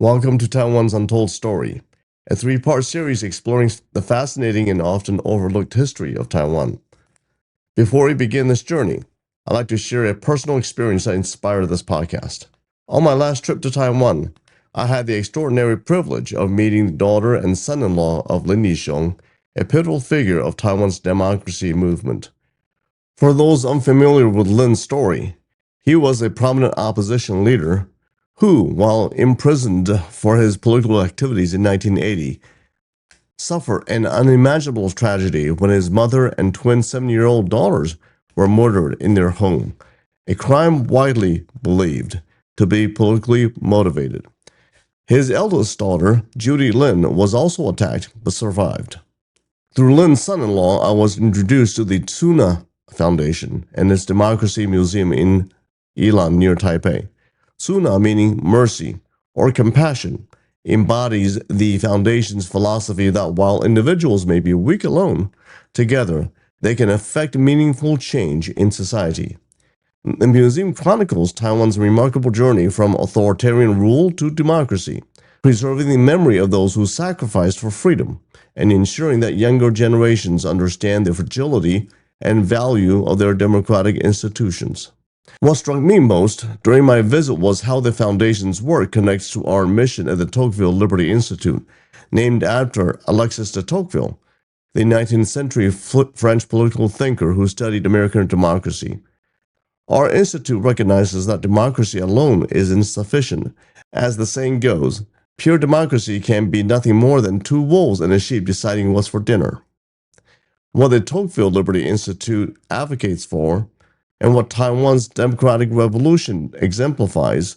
Welcome to Taiwan's Untold Story, a three-part series exploring the fascinating and often overlooked history of Taiwan. Before we begin this journey, I'd like to share a personal experience that inspired this podcast. On my last trip to Taiwan, I had the extraordinary privilege of meeting the daughter and son-in-law of Lin Yixiong, a pivotal figure of Taiwan's democracy movement. For those unfamiliar with Lin's story, he was a prominent opposition leader who, while imprisoned for his political activities in 1980, suffered an unimaginable tragedy when his mother and twin 7-year-old daughters were murdered in their home, a crime widely believed to be politically motivated. His eldest daughter, Judy Lin, was also attacked but survived. Through Lin's son-in-law, I was introduced to the Tsuna Foundation and its Democracy Museum in Yilan near Taipei. Tsuna, meaning mercy or compassion, embodies the foundation's philosophy that while individuals may be weak alone, together they can effect meaningful change in society. The museum chronicles Taiwan's remarkable journey from authoritarian rule to democracy, preserving the memory of those who sacrificed for freedom and ensuring that younger generations understand the fragility and value of their democratic institutions. What struck me most during my visit was how the Foundation's work connects to our mission at the Tocqueville Liberty Institute, named after Alexis de Tocqueville, the 19th century French political thinker who studied American democracy. Our institute recognizes that democracy alone is insufficient. As the saying goes, pure democracy can be nothing more than two wolves and a sheep deciding what's for dinner. What the Tocqueville Liberty Institute advocates for, and what Taiwan's democratic revolution exemplifies,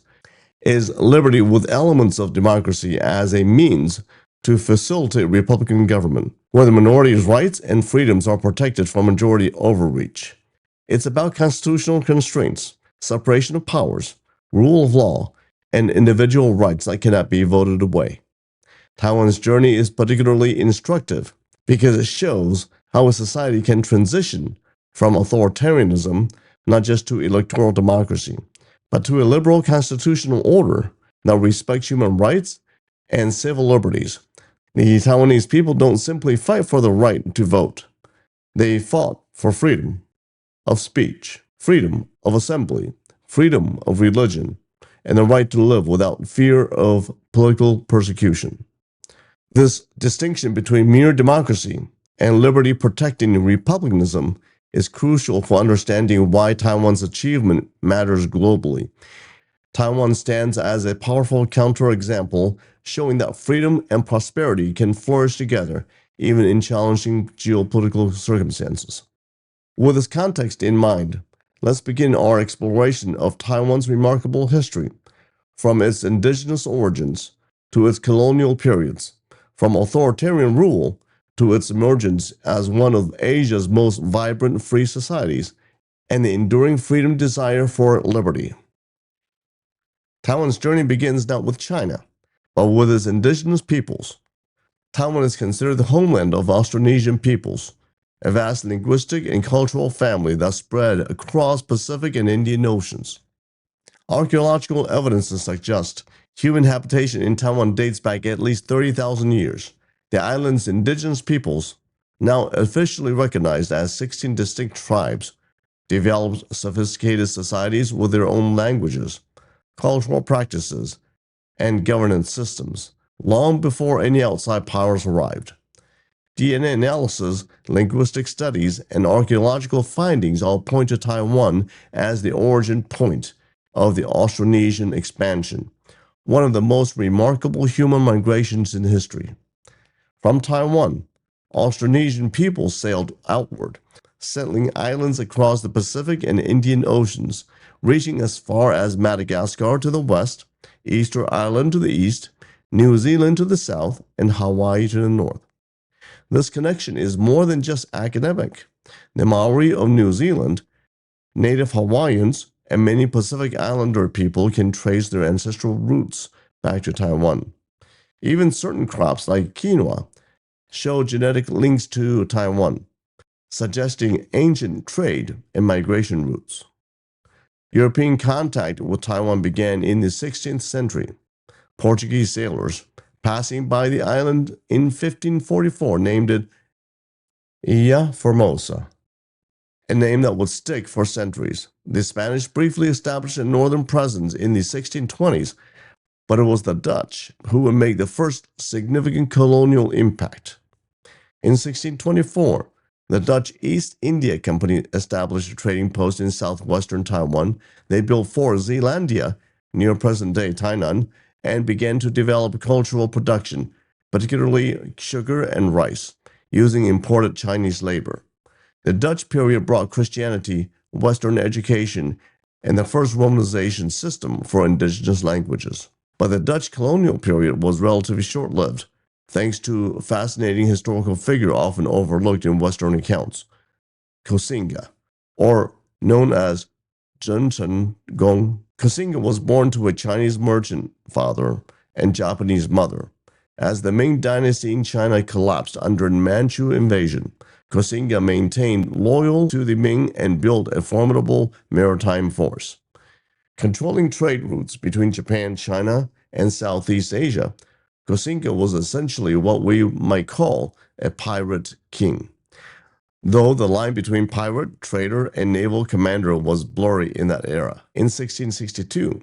is liberty with elements of democracy as a means to facilitate republican government, where the minority's rights and freedoms are protected from majority overreach. It's about constitutional constraints, separation of powers, rule of law, and individual rights that cannot be voted away. Taiwan's journey is particularly instructive because it shows how a society can transition from authoritarianism not just to electoral democracy, but to a liberal constitutional order that respects human rights and civil liberties. The Taiwanese people don't simply fight for the right to vote. They fought for freedom of speech, freedom of assembly, freedom of religion, and the right to live without fear of political persecution. This distinction between mere democracy and liberty protecting republicanism is crucial for understanding why Taiwan's achievement matters globally. Taiwan stands as a powerful counterexample, showing that freedom and prosperity can flourish together, even in challenging geopolitical circumstances. With this context in mind, let's begin our exploration of Taiwan's remarkable history, from its indigenous origins to its colonial periods, from authoritarian rule to its emergence as one of Asia's most vibrant free societies, and the enduring freedom desire for liberty. Taiwan's journey begins not with China, but with its indigenous peoples. Taiwan is considered the homeland of Austronesian peoples, a vast linguistic and cultural family that spread across Pacific and Indian Oceans. Archaeological evidence suggests human habitation in Taiwan dates back at least 30,000 years. The island's indigenous peoples, now officially recognized as 16 distinct tribes, developed sophisticated societies with their own languages, cultural practices, and governance systems, long before any outside powers arrived. DNA analysis, linguistic studies, and archaeological findings all point to Taiwan as the origin point of the Austronesian expansion, one of the most remarkable human migrations in history. From Taiwan, Austronesian peoples sailed outward, settling islands across the Pacific and Indian Oceans, reaching as far as Madagascar to the west, Easter Island to the east, New Zealand to the south, and Hawaii to the north. This connection is more than just academic. The Maori of New Zealand, native Hawaiians, and many Pacific Islander people can trace their ancestral roots back to Taiwan. Even certain crops like quinoa show genetic links to Taiwan, suggesting ancient trade and migration routes. European contact with Taiwan began in the 16th century, Portuguese sailors passing by the island in 1544 named it Ilha Formosa, a name that would stick for centuries. The Spanish briefly established a northern presence in the 1620s, but it was the Dutch who would make the first significant colonial impact. In 1624, the Dutch East India Company established a trading post in southwestern Taiwan. They built Fort Zeelandia near present-day Tainan and began to develop cultural production, particularly sugar and rice, using imported Chinese labor. The Dutch period brought Christianity, Western education, and the first Romanization system for indigenous languages. But the Dutch colonial period was relatively short-lived, thanks to a fascinating historical figure often overlooked in Western accounts, Koxinga, or known as Zhen Chen Gong. Koxinga was born to a Chinese merchant father and Japanese mother. As the Ming dynasty in China collapsed under Manchu invasion, Koxinga maintained loyal to the Ming and built a formidable maritime force. Controlling trade routes between Japan, China, and Southeast Asia, Koxinga was essentially what we might call a pirate king, though the line between pirate, trader, and naval commander was blurry in that era. In 1662,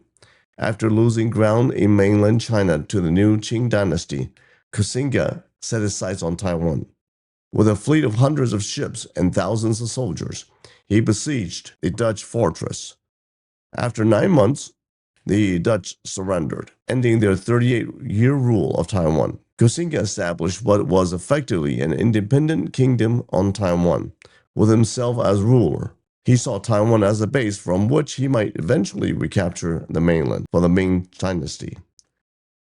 after losing ground in mainland China to the new Qing dynasty, Koxinga set his sights on Taiwan. With a fleet of hundreds of ships and thousands of soldiers, he besieged the Dutch fortress. After 9 months, the Dutch surrendered, ending their 38-year rule of Taiwan. Koxinga established what was effectively an independent kingdom on Taiwan, with himself as ruler. He saw Taiwan as a base from which he might eventually recapture the mainland for the Ming dynasty.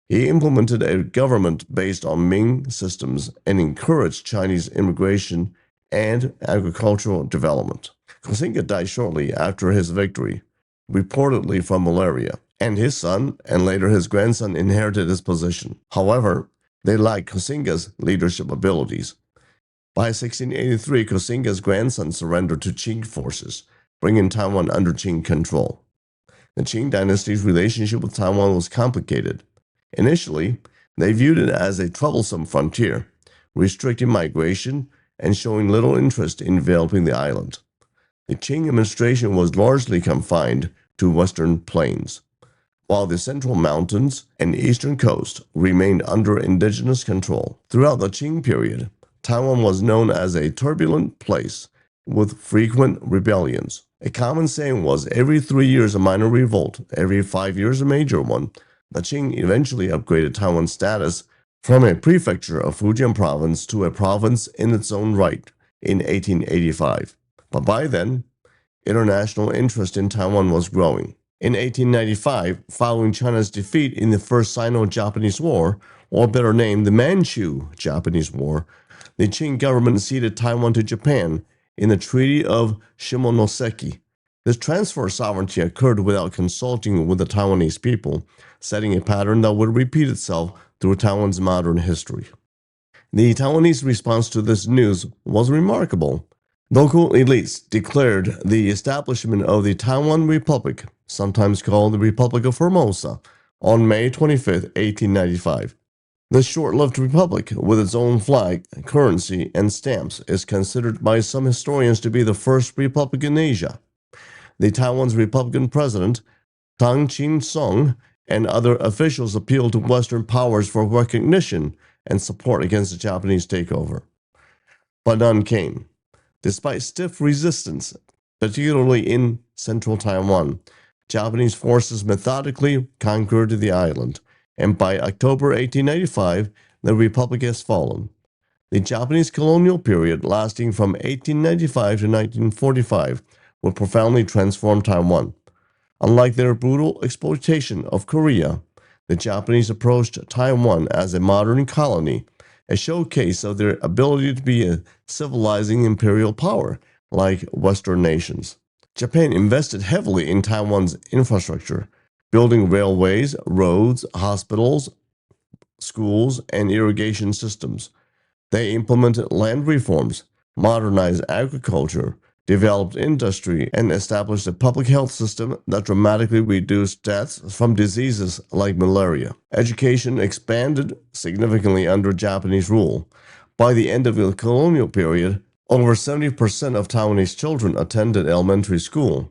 He implemented a government based on Ming systems and encouraged Chinese immigration and agricultural development. Koxinga died shortly after his victory, reportedly from malaria, and his son and later his grandson inherited his position. However, they lacked Koxinga's leadership abilities. By 1683, Koxinga's grandson surrendered to Qing forces, bringing Taiwan under Qing control. The Qing dynasty's relationship with Taiwan was complicated. Initially, they viewed it as a troublesome frontier, restricting migration and showing little interest in developing the island. The Qing administration was largely confined to western plains, while the central mountains and eastern coast remained under indigenous control. Throughout the Qing period, Taiwan was known as a turbulent place with frequent rebellions. A common saying was every 3 years a minor revolt, every 5 years a major one. The Qing eventually upgraded Taiwan's status from a prefecture of Fujian province to a province in its own right in 1885. But by then, international interest in Taiwan was growing. In 1895, following China's defeat in the First Sino-Japanese War, or better named the Manchu-Japanese War, the Qing government ceded Taiwan to Japan in the Treaty of Shimonoseki. This transfer of sovereignty occurred without consulting with the Taiwanese people, setting a pattern that would repeat itself through Taiwan's modern history. The Taiwanese response to this news was remarkable. Local elites declared the establishment of the Taiwan Republic, sometimes called the Republic of Formosa, on May 25, 1895. This short-lived republic, with its own flag, currency, and stamps, is considered by some historians to be the first republic in Asia. The Taiwan's Republican president, Tang Qin-song, and other officials appealed to Western powers for recognition and support against the Japanese takeover. But none came. Despite stiff resistance, particularly in central Taiwan, Japanese forces methodically conquered the island, and by October 1895, the republic has fallen. The Japanese colonial period, lasting from 1895 to 1945, would profoundly transform Taiwan. Unlike their brutal exploitation of Korea, the Japanese approached Taiwan as a modern colony, a showcase of their ability to be a civilizing imperial power like Western nations. Japan invested heavily in Taiwan's infrastructure, building railways, roads, hospitals, schools, and irrigation systems. They implemented land reforms, modernized agriculture, developed industry, and established a public health system that dramatically reduced deaths from diseases like malaria. Education expanded significantly under Japanese rule. By the end of the colonial period, over 70% of Taiwanese children attended elementary school,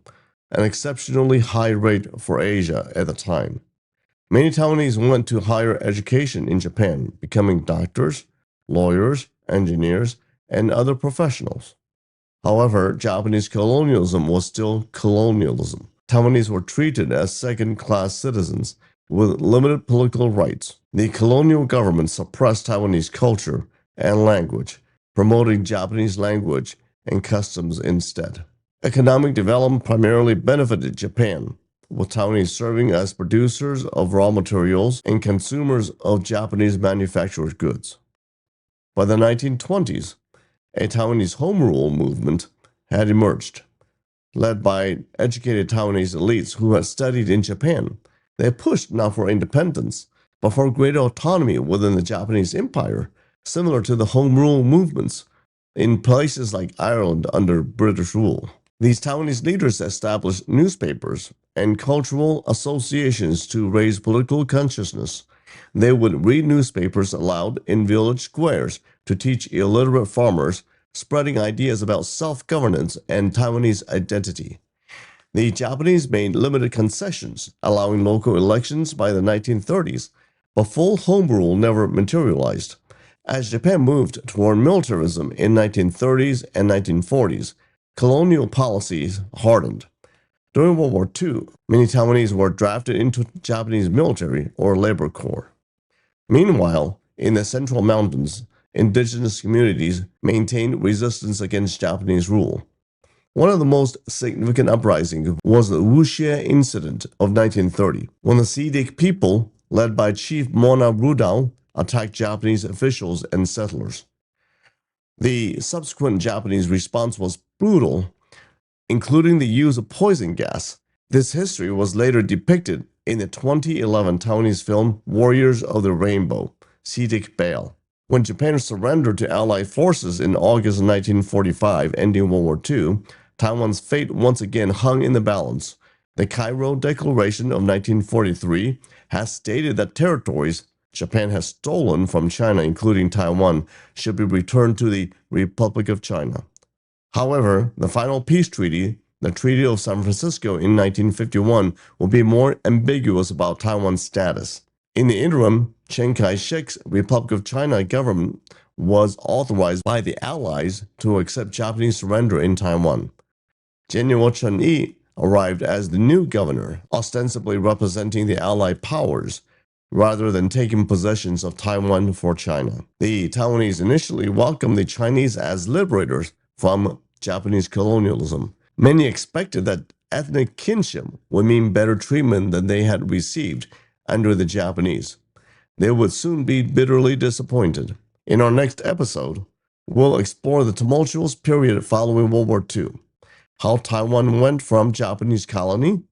an exceptionally high rate for Asia at the time. Many Taiwanese went to higher education in Japan, becoming doctors, lawyers, engineers, and other professionals. However, Japanese colonialism was still colonialism. Taiwanese were treated as second-class citizens with limited political rights. The colonial government suppressed Taiwanese culture and language, promoting Japanese language and customs instead. Economic development primarily benefited Japan, with Taiwanese serving as producers of raw materials and consumers of Japanese manufactured goods. By the 1920s, a Taiwanese home rule movement had emerged, led by educated Taiwanese elites who had studied in Japan. They pushed not for independence, but for greater autonomy within the Japanese empire, similar to the home rule movements in places like Ireland under British rule. These Taiwanese leaders established newspapers and cultural associations to raise political consciousness. They would read newspapers aloud in village squares to teach illiterate farmers, spreading ideas about self-governance and Taiwanese identity. The Japanese made limited concessions, allowing local elections by the 1930s, but full home rule never materialized. As Japan moved toward militarism in 1930s and 1940s, colonial policies hardened. During World War II, many Taiwanese were drafted into Japanese military or labor corps. Meanwhile, in the Central Mountains, indigenous communities maintained resistance against Japanese rule. One of the most significant uprisings was the Wuxie Incident of 1930, when the Sidik people, led by Chief Mona Rudao, attacked Japanese officials and settlers. The subsequent Japanese response was brutal, including the use of poison gas. This history was later depicted in the 2011 Taiwanese film Warriors of the Rainbow, Sidik Bale. When Japan surrendered to Allied forces in August 1945, ending World War II, Taiwan's fate once again hung in the balance. The Cairo Declaration of 1943 has stated that territories Japan has stolen from China, including Taiwan, should be returned to the Republic of China. However, the final peace treaty, the Treaty of San Francisco in 1951, will be more ambiguous about Taiwan's status. In the interim, Chiang Kai-shek's Republic of China government was authorized by the Allies to accept Japanese surrender in Taiwan. General Chen-yi arrived as the new governor, ostensibly representing the Allied powers, rather than taking possessions of Taiwan for China. The Taiwanese initially welcomed the Chinese as liberators from Japanese colonialism. Many expected that ethnic kinship would mean better treatment than they had received under the Japanese. They would soon be bitterly disappointed. In our next episode, we'll explore the tumultuous period following World War II, how Taiwan went from Japanese colony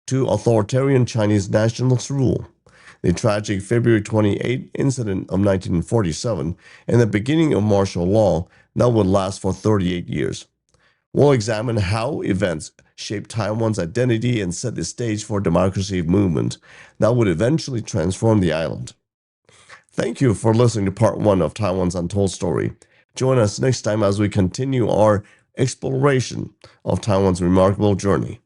to authoritarian Chinese nationalist rule, the tragic February 28 incident of 1947, and the beginning of martial law that would last for 38 years. We'll examine how events shaped Taiwan's identity and set the stage for a democracy movement that would eventually transform the island. Thank you for listening to part 1 of Taiwan's Untold Story. Join us next time as we continue our exploration of Taiwan's remarkable journey.